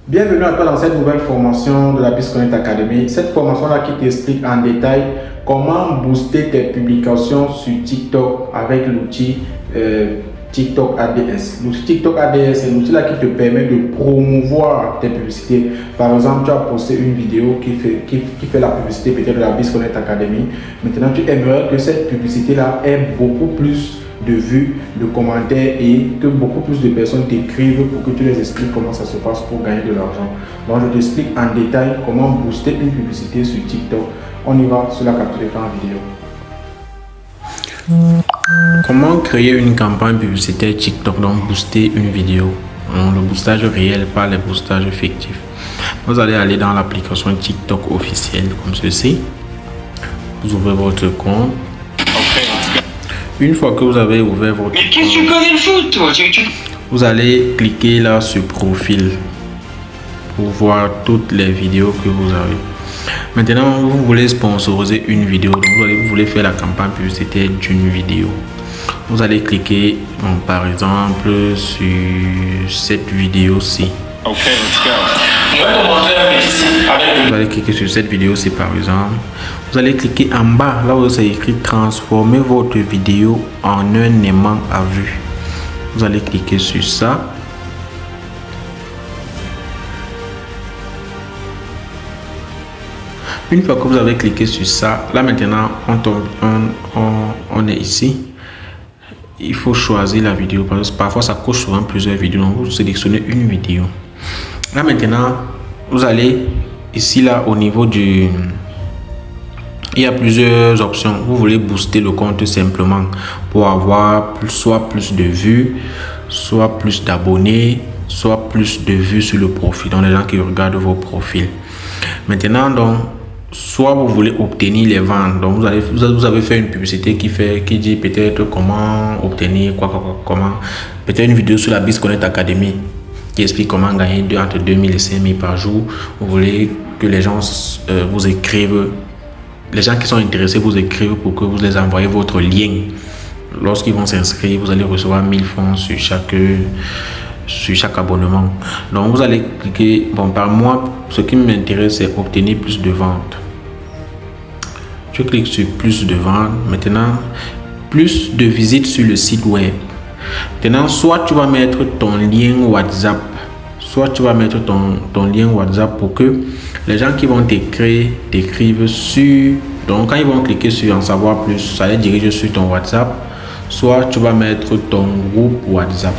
Bienvenue à toi dans cette nouvelle formation de la BizConnect Academy. Cette formation-là qui t'explique en détail comment booster tes publications sur TikTok avec l'outil TikTok ADS. L'outil TikTok ADS, c'est l'outil là qui te permet de promouvoir tes publicités. Par exemple, tu as posté une vidéo qui fait la publicité peut-être de la BizConnect Academy. Maintenant, tu aimerais que cette publicité-là ait beaucoup plus de vues, de commentaires et que beaucoup plus de personnes t'écrivent pour que tu les expliques comment ça se passe pour gagner de l'argent. Donc, je t'explique en détail comment booster une publicité sur TikTok. On y va sur la capture d'écran vidéo. Comment créer une campagne publicitaire TikTok, donc booster une vidéo. Le boostage réel, pas le boostage fictif. Vous allez aller dans l'application TikTok officielle comme ceci. Vous ouvrez votre compte. Une fois que vous avez ouvert votre compte, qu'est-ce que tu connais le foot, toi? Vous allez cliquer là sur profil pour voir toutes les vidéos que vous avez. Maintenant, vous voulez sponsoriser une vidéo, donc vous voulez faire la campagne publicitaire d'une vidéo. Vous allez cliquer par exemple sur cette vidéo-ci. Vous allez cliquer sur cette vidéo-ci par exemple. Vous allez cliquer en bas, là où c'est écrit transformer votre vidéo en un aimant à vue. Vous allez cliquer sur ça. Une fois que vous avez cliqué sur ça, là maintenant on est ici. Il faut choisir la vidéo parce que parfois ça coche souvent plusieurs vidéos. Donc vous sélectionnez une vidéo. Là maintenant, vous allez ici là au niveau du... Il y a plusieurs options. Vous voulez booster le compte simplement pour avoir soit plus de vues, soit plus d'abonnés, soit plus de vues sur le profil. Donc les gens qui regardent vos profils. Maintenant donc, soit vous voulez obtenir les ventes. Donc vous avez fait une publicité qui dit peut-être comment obtenir comment. Peut-être une vidéo sur la BizConnect Academy qui explique comment gagner entre 2000 et 5000 par jour. Vous voulez que les gens vous écrivent. Les gens qui sont intéressés vous écrivent pour que vous les envoyez votre lien. Lorsqu'ils vont s'inscrire, vous allez recevoir 1000 francs sur chaque abonnement. Donc vous allez cliquer, par moi, ce qui m'intéresse c'est obtenir plus de ventes. Je clique sur plus de ventes. Maintenant, plus de visites sur le site web. Maintenant, soit tu vas mettre ton lien WhatsApp, soit tu vas mettre ton lien WhatsApp pour que les gens qui vont t'écrivent sur... Donc quand ils vont cliquer sur en savoir plus, ça les dirige sur ton WhatsApp. Soit tu vas mettre ton groupe WhatsApp.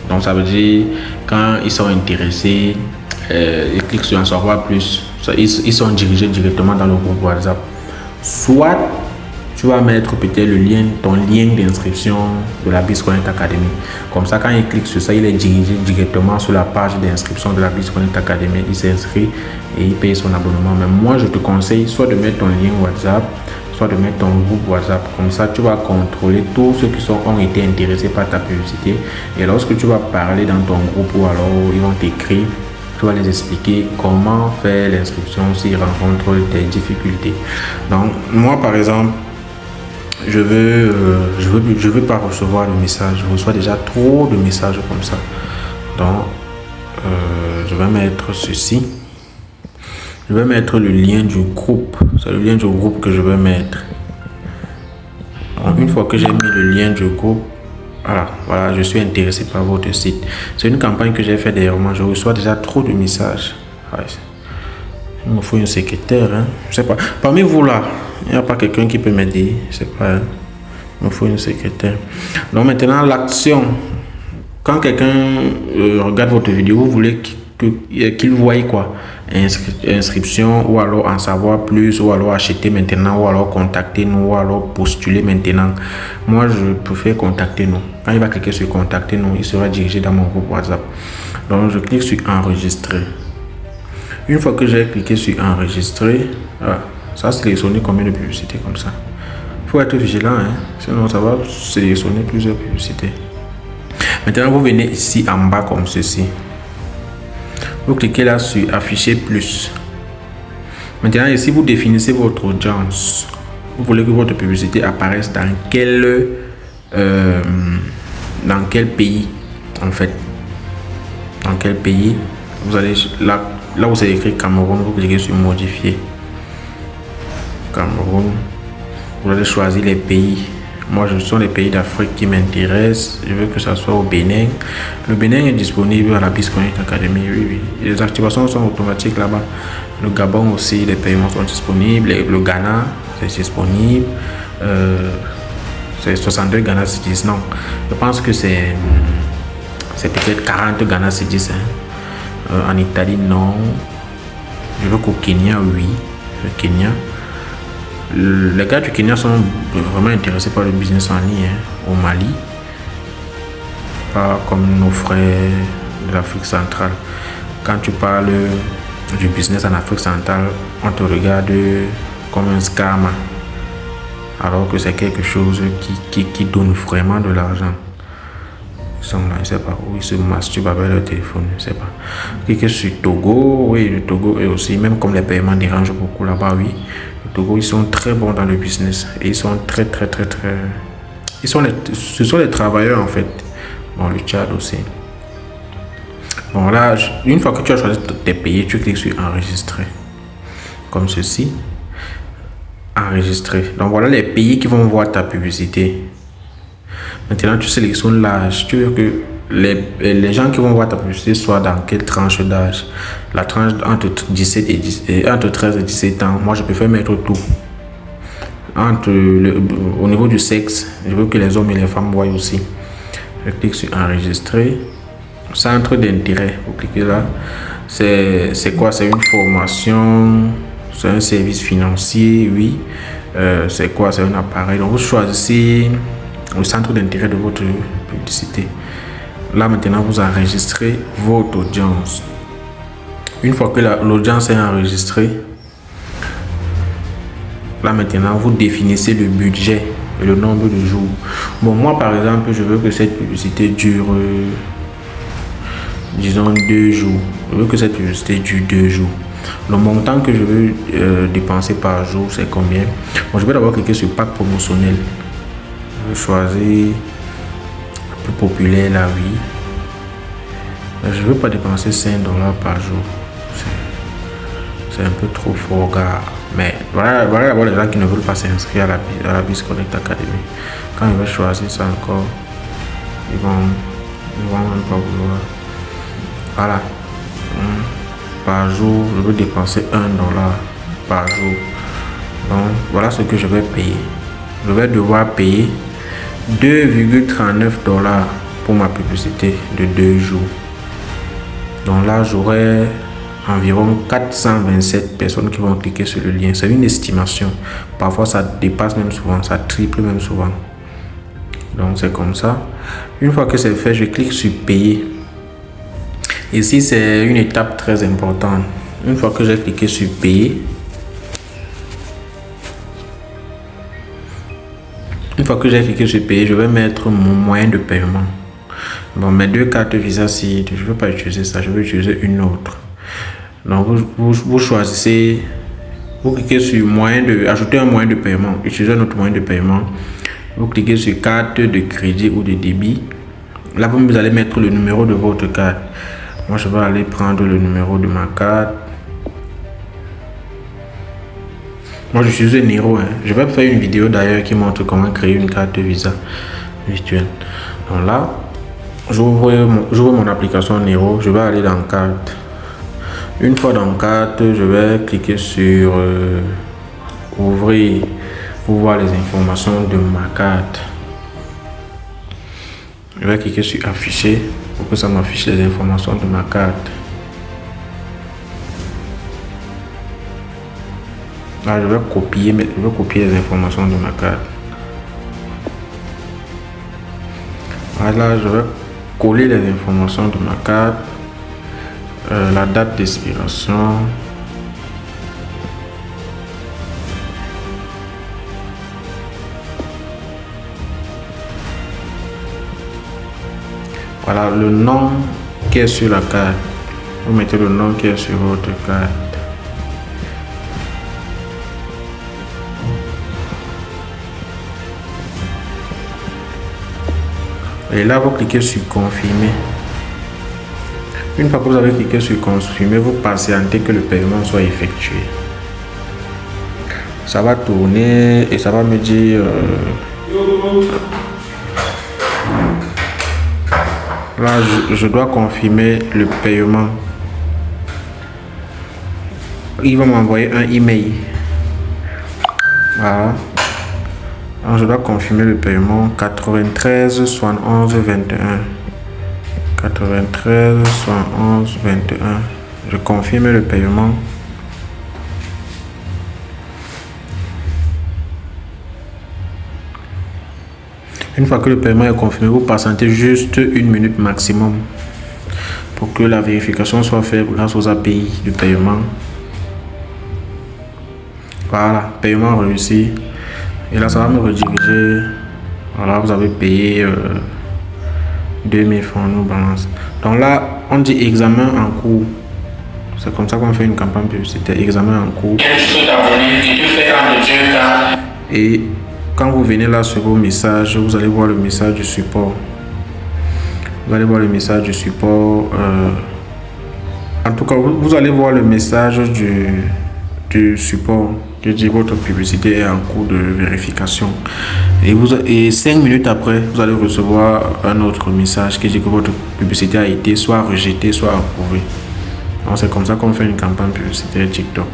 Donc ça veut dire quand ils sont intéressés, ils cliquent sur en savoir plus, ils sont dirigés directement dans le groupe WhatsApp. Soit tu vas mettre peut-être ton lien d'inscription de la BizConnect Academy. Comme ça, quand il clique sur ça, il est dirigé directement sur la page d'inscription de la BizConnect Academy. Il s'inscrit et il paye son abonnement. Mais moi, je te conseille soit de mettre ton lien WhatsApp, soit de mettre ton groupe WhatsApp. Comme ça, tu vas contrôler tous ceux qui ont été intéressés par ta publicité. Et lorsque tu vas parler dans ton groupe ou alors ils vont t'écrire, tu vas les expliquer comment faire l'inscription s'ils rencontrent des difficultés. Donc, moi, par exemple, je veux pas recevoir de messages. Je reçois déjà trop de messages comme ça. Donc, je vais mettre ceci. Je vais mettre le lien du groupe. C'est le lien du groupe que je vais mettre. Donc, une fois que j'ai mis le lien du groupe, voilà, je suis intéressé par votre site. C'est une campagne que j'ai fait dernièrement. Je reçois déjà trop de messages. Ouais. Il me faut une secrétaire. Hein. Je sais pas. Parmi vous là, il n'y a pas quelqu'un qui peut m'aider. Je sais pas. Hein. Il me faut une secrétaire. Donc maintenant, l'action. Quand quelqu'un regarde votre vidéo, vous voulez qu'il voie quoi? Inscription ou alors en savoir plus ou alors acheter maintenant ou alors contacter nous ou alors postuler maintenant. Moi, je préfère contacter nous. Quand il va cliquer sur contacter nous, il sera dirigé dans mon groupe WhatsApp. Donc, je clique sur enregistrer. Une fois que j'ai cliqué sur enregistrer, ça sélectionne combien de publicités comme ça. Il faut être vigilant, hein? Sinon ça va sélectionner plusieurs publicités. Maintenant, vous venez ici en bas comme ceci. Vous cliquez là sur afficher plus. Maintenant, ici, vous définissez votre audience. Vous voulez que votre publicité apparaisse dans quel pays en fait. Dans quel pays? vous allez là où c'est écrit Cameroun, vous cliquez sur modifier. Cameroun, vous allez choisir les pays. Moi, ce sont les pays d'Afrique qui m'intéressent. Je veux que ça soit au Bénin. Le Bénin est disponible à la BizConnect Academy. Oui. Les activations sont automatiques là-bas. Le Gabon aussi, les paiements sont disponibles. Le Ghana, c'est disponible. C'est 62 Ghana Cedis. Non, je pense que c'est peut-être 40 Ghana Cedis. En Italie, non. Je veux qu'au Kenya, oui. Le Kenya. Les gars du Kenya sont vraiment intéressés par le business en ligne au Mali, pas comme nos frères de l'Afrique centrale. Quand tu parles du business en Afrique centrale, on te regarde comme un scam, alors que c'est quelque chose qui donne vraiment de l'argent. Ils sont là, je sais pas où ils se masturbent avec leur téléphone, je sais pas. Cliquez sur Togo, oui, le Togo est aussi, même comme les paiements dérangent beaucoup là-bas, oui. Togo, ils sont très bons dans le business et ils sont très ce sont les travailleurs en fait. Bon, le Tchad aussi. Bon, là, une fois que tu as choisi tes pays, tu cliques sur enregistrer comme ceci. Enregistrer. Donc voilà les pays qui vont voir ta publicité. Maintenant, tu sélectionnes l'âge. Tu veux que les gens qui vont voir ta publicité soient dans quelle tranche d'âge? La tranche entre 13 et 17 ans. Moi, je préfère mettre tout. Au niveau du sexe, je veux que les hommes et les femmes voient aussi. Je clique sur enregistrer. Centre d'intérêt. Vous cliquez là. C'est quoi? C'est une formation. C'est un service financier. Oui. C'est quoi? C'est un appareil. Donc, vous choisissez le centre d'intérêt de votre publicité. Là maintenant vous enregistrez votre audience. Une fois que l'audience est enregistrée, là maintenant vous définissez le budget et le nombre de jours. Bon, moi par exemple je veux que cette publicité dure disons 2 jours. Je veux que cette publicité dure 2 jours. Le montant que je veux dépenser par jour, c'est combien? Bon, je vais d'abord cliquer sur pack promotionnel. Je vais choisir le plus populaire là, oui. Je ne veux pas dépenser 5 $ par jour. C'est un peu trop fort, gars. Mais voilà d'abord les gens qui ne veulent pas s'inscrire à la BizConnect Academy. Quand ils veulent choisir ça encore, ils vont même pas vouloir. Voilà. Par jour, je veux dépenser 1 $ par jour. Donc voilà ce que je vais payer. Je vais devoir payer 2,39 $ pour ma publicité de 2 jours. Donc là, j'aurai environ 427 personnes qui vont cliquer sur le lien. C'est une estimation. Parfois, ça dépasse même souvent, ça triple même souvent. Donc, c'est comme ça. Une fois que c'est fait, je clique sur payer. Ici, c'est une étape très importante. Une fois que j'ai cliqué sur payer, je vais mettre mon moyen de paiement. Bon, mes 2 cartes Visa, si je ne veux pas utiliser ça, je veux utiliser une autre. Donc, vous choisissez, vous cliquez sur ajouter un moyen de paiement, utiliser un autre moyen de paiement. Vous cliquez sur carte de crédit ou de débit. Là, vous allez mettre le numéro de votre carte. Moi, je vais aller prendre le numéro de ma carte. Moi, je suis un héros. Je vais faire une vidéo d'ailleurs qui montre comment créer une carte Visa virtuelle. Donc là, j'ouvre mon application Nero. Je vais aller dans carte. Une fois dans carte, je vais cliquer sur ouvrir pour voir les informations de ma carte. Je vais cliquer sur afficher pour que ça m'affiche les informations de ma carte. Là, je vais copier les informations de ma carte. Voilà, je vais coller les informations de ma carte, la date d'expiration, voilà le nom qui est sur la carte. Vous mettez le nom qui est sur votre carte. Et là, vous cliquez sur confirmer. Une fois que vous avez cliqué sur confirmer, vous patientez que le paiement soit effectué. Ça va tourner et ça va me dire là je dois confirmer le paiement. Il va m'envoyer un email. Voilà. Alors, je dois confirmer le paiement 93 71 21. 93 71 21. Je confirme le paiement. Une fois que le paiement est confirmé, vous patientez juste 1 minute maximum pour que la vérification soit faite grâce aux API du paiement. Voilà, paiement réussi. Et là, ça va me rediriger. Voilà, vous avez payé 2000 francs, nous balance. Donc là, on dit examen en cours. C'est comme ça qu'on fait une campagne publicitaire. Examen en cours. Et quand vous venez là sur vos messages, vous allez voir le message du support. Vous allez voir le message du support. En tout cas, vous allez voir le message du support qui dit votre publicité est en cours de vérification. Et 5 minutes après, vous allez recevoir un autre message qui dit que votre publicité a été soit rejetée, soit approuvée. Donc c'est comme ça qu'on fait une campagne publicitaire TikTok.